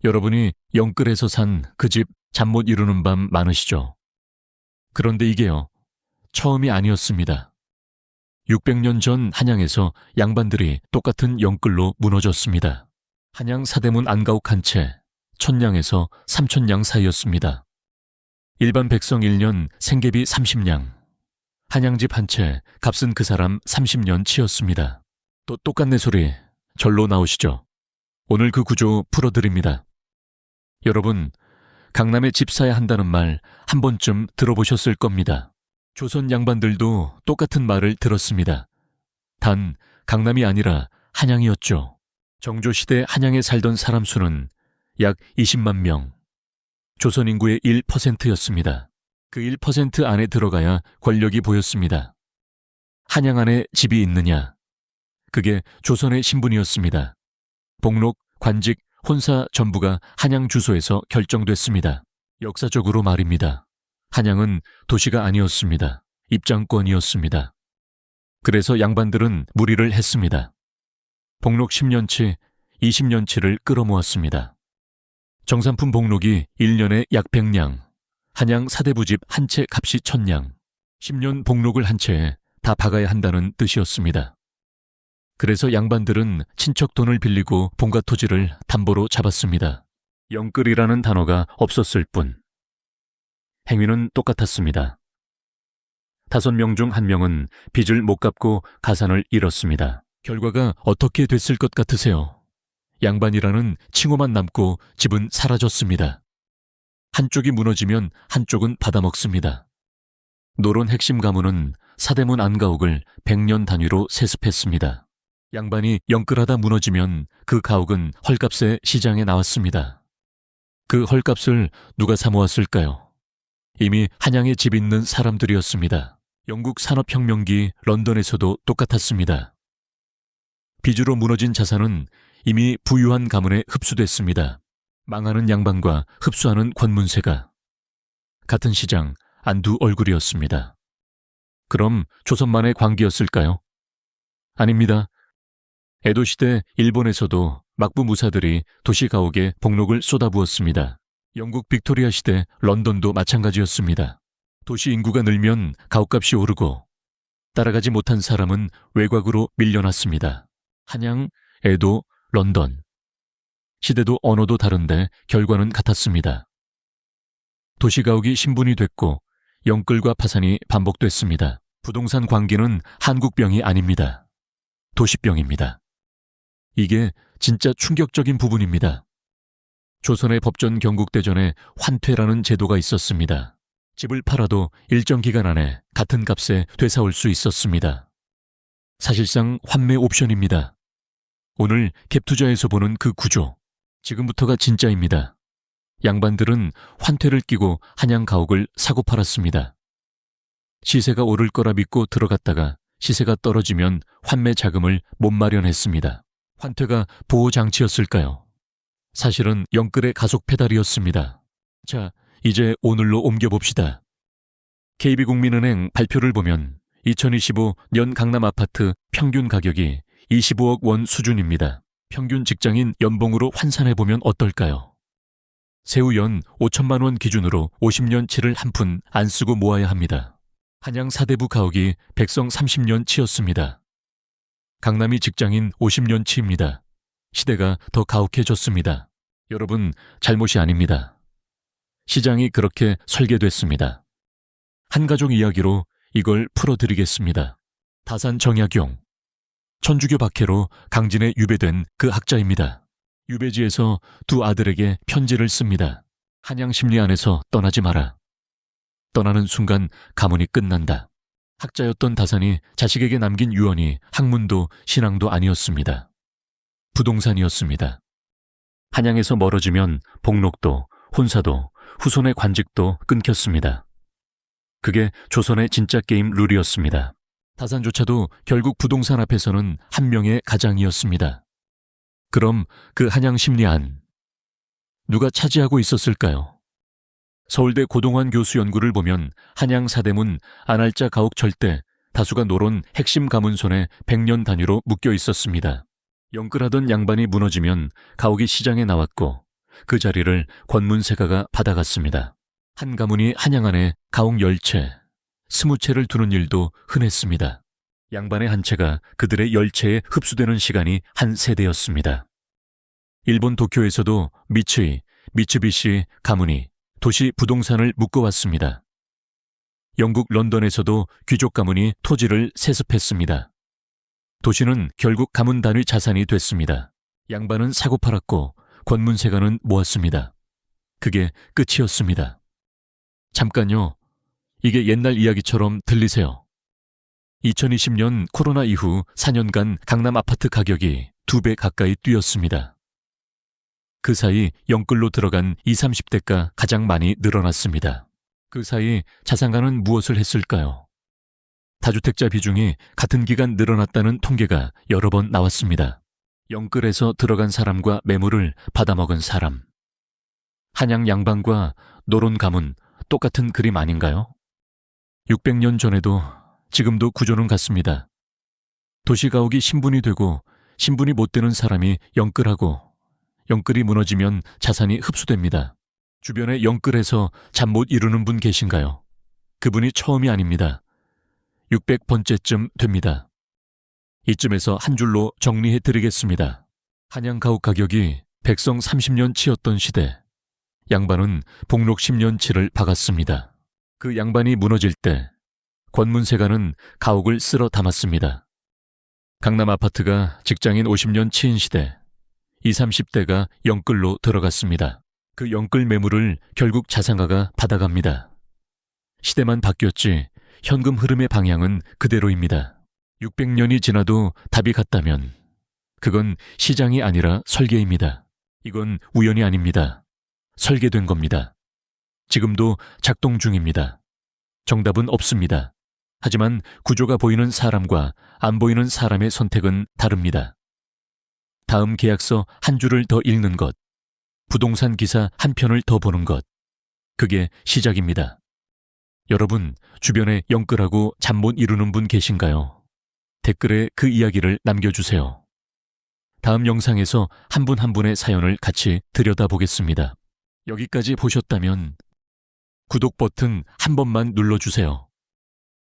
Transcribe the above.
여러분이 영끌에서 산 그 집 잠 못 이루는 밤 많으시죠? 그런데 이게요, 처음이 아니었습니다. 600년 전 한양에서 양반들이 똑같은 영끌로 무너졌습니다. 한양 사대문 안가옥 한 채, 1000냥에서 3000냥 사이였습니다. 일반 백성 1년 생계비 30냥, 한양집 한 채 값은 그 사람 30년 치였습니다. 또 똑같네 소리, 절로 나오시죠. 오늘 그 구조 풀어드립니다. 여러분, 강남에 집 사야 한다는 말 한 번쯤 들어보셨을 겁니다. 조선 양반들도 똑같은 말을 들었습니다. 단 강남이 아니라 한양이었죠. 정조시대 한양에 살던 사람 수는 약 20만 명. 조선 인구의 1%였습니다. 그 1% 안에 들어가야 권력이 보였습니다. 한양 안에 집이 있느냐? 그게 조선의 신분이었습니다. 복록, 관직, 혼사 전부가 한양 주소에서 결정됐습니다. 역사적으로 말입니다. 한양은 도시가 아니었습니다. 입장권이었습니다. 그래서 양반들은 무리를 했습니다. 복록 10년치, 20년치를 끌어모았습니다. 정산품 복록이 1년에 약 100냥, 한양 사대부집 한 채 값이 1000냥, 10년 복록을 한 채에 다 박아야 한다는 뜻이었습니다. 그래서 양반들은 친척 돈을 빌리고 본가 토지를 담보로 잡았습니다. 영끌이라는 단어가 없었을 뿐. 행위는 똑같았습니다. 5명 중 1명은 빚을 못 갚고 가산을 잃었습니다. 결과가 어떻게 됐을 것 같으세요? 양반이라는 칭호만 남고 집은 사라졌습니다. 한쪽이 무너지면 한쪽은 받아먹습니다. 노론 핵심 가문은 사대문 안가옥을 100년 단위로 세습했습니다. 양반이 영끌하다 무너지면 그 가옥은 헐값에 시장에 나왔습니다. 그 헐값을 누가 사 모았을까요? 이미 한양에 집 있는 사람들이었습니다. 영국 산업혁명기 런던에서도 똑같았습니다. 빚으로 무너진 자산은 이미 부유한 가문에 흡수됐습니다. 망하는 양반과 흡수하는 권문세가 같은 시장 안두 얼굴이었습니다. 그럼 조선만의 관계였을까요? 아닙니다. 에도시대 일본에서도 막부 무사들이 도시 가옥에 복록을 쏟아부었습니다. 영국 빅토리아 시대 런던도 마찬가지였습니다. 도시 인구가 늘면 가옥값이 오르고 따라가지 못한 사람은 외곽으로 밀려났습니다. 한양, 에도, 런던. 시대도 언어도 다른데 결과는 같았습니다. 도시가옥이 신분이 됐고 영끌과 파산이 반복됐습니다. 부동산 광기는 한국병이 아닙니다. 도시병입니다. 이게 진짜 충격적인 부분입니다. 조선의 법전 경국대전에 환퇴라는 제도가 있었습니다. 집을 팔아도 일정 기간 안에 같은 값에 되사올 수 있었습니다. 사실상 환매 옵션입니다. 오늘 갭투자에서 보는 그 구조, 지금부터가 진짜입니다. 양반들은 환퇴를 끼고 한양 가옥을 사고 팔았습니다. 시세가 오를 거라 믿고 들어갔다가 시세가 떨어지면 환매 자금을 못 마련했습니다. 환퇴가 보호장치였을까요? 사실은 영끌의 가속 페달이었습니다. 자, 이제 오늘로 옮겨봅시다. KB국민은행 발표를 보면 2025 년 강남 아파트 평균 가격이 25억 원 수준입니다. 평균 직장인 연봉으로 환산해보면 어떨까요? 세후 연 5천만 원 기준으로 50년치를 한 푼 안 쓰고 모아야 합니다. 한양 사대부 가옥이 백성 30년 치였습니다. 강남이 직장인 50년 치입니다. 시대가 더 가혹해졌습니다. 여러분, 잘못이 아닙니다. 시장이 그렇게 설계됐습니다. 한 가족 이야기로 이걸 풀어드리겠습니다. 다산 정약용, 천주교 박해로 강진에 유배된 그 학자입니다. 유배지에서 두 아들에게 편지를 씁니다. 한양 심리 안에서 떠나지 마라. 떠나는 순간 가문이 끝난다. 학자였던 다산이 자식에게 남긴 유언이 학문도 신앙도 아니었습니다. 부동산이었습니다. 한양에서 멀어지면 복록도, 혼사도, 후손의 관직도 끊겼습니다. 그게 조선의 진짜 게임 룰이었습니다. 다산조차도 결국 부동산 앞에서는 한 명의 가장이었습니다. 그럼 그 한양 심리 안, 누가 차지하고 있었을까요? 서울대 고동환 교수 연구를 보면 한양 사대문 안할자 가옥 절대 다수가 노론 핵심 가문 손에 100년 단위로 묶여 있었습니다. 영끌하던 양반이 무너지면 가옥이 시장에 나왔고 그 자리를 권문세가가 받아갔습니다. 한 가문이 한양 안에 가옥 10채, 20채를 두는 일도 흔했습니다. 양반의 한 채가 그들의 10채에 흡수되는 시간이 한 세대였습니다. 일본 도쿄에서도 미츠이, 미츠비시 가문이 도시 부동산을 묶어왔습니다. 영국 런던에서도 귀족 가문이 토지를 세습했습니다. 도시는 결국 가문 단위 자산이 됐습니다. 양반은 사고 팔았고 권문세가는 모았습니다. 그게 끝이었습니다. 잠깐요. 이게 옛날 이야기처럼 들리세요. 2020년 코로나 이후 4년간 강남 아파트 가격이 2배 가까이 뛰었습니다. 그 사이 영끌로 들어간 20, 30대가 가장 많이 늘어났습니다. 그 사이 자산가는 무엇을 했을까요? 다주택자 비중이 같은 기간 늘어났다는 통계가 여러 번 나왔습니다. 영끌에서 들어간 사람과 매물을 받아먹은 사람. 한양 양반과 노론 가문 똑같은 그림 아닌가요? 600년 전에도 지금도 구조는 같습니다. 도시가옥이 신분이 되고 신분이 못 되는 사람이 영끌하고 영끌이 무너지면 자산이 흡수됩니다. 주변에 영끌에서 잠 못 이루는 분 계신가요? 그분이 처음이 아닙니다. 600번째쯤 됩니다. 이쯤에서 한 줄로 정리해 드리겠습니다. 한양 가옥 가격이 백성 30년치였던 시대, 양반은 복록 10년치를 박았습니다. 그 양반이 무너질 때 권문세가는 가옥을 쓸어 담았습니다. 강남 아파트가 직장인 50년치인 시대, 20, 30대가 영끌로 들어갔습니다. 그 영끌 매물을 결국 자산가가 받아갑니다. 시대만 바뀌었지 현금 흐름의 방향은 그대로입니다. 600년이 지나도 답이 같다면 그건 시장이 아니라 설계입니다. 이건 우연이 아닙니다. 설계된 겁니다. 지금도 작동 중입니다. 정답은 없습니다. 하지만 구조가 보이는 사람과 안 보이는 사람의 선택은 다릅니다. 다음 계약서 한 줄을 더 읽는 것, 부동산 기사 한 편을 더 보는 것, 그게 시작입니다. 여러분, 주변에 영끌하고 잠 못 이루는 분 계신가요? 댓글에 그 이야기를 남겨주세요. 다음 영상에서 한 분 한 분의 사연을 같이 들여다보겠습니다. 여기까지 보셨다면 구독 버튼 한 번만 눌러주세요.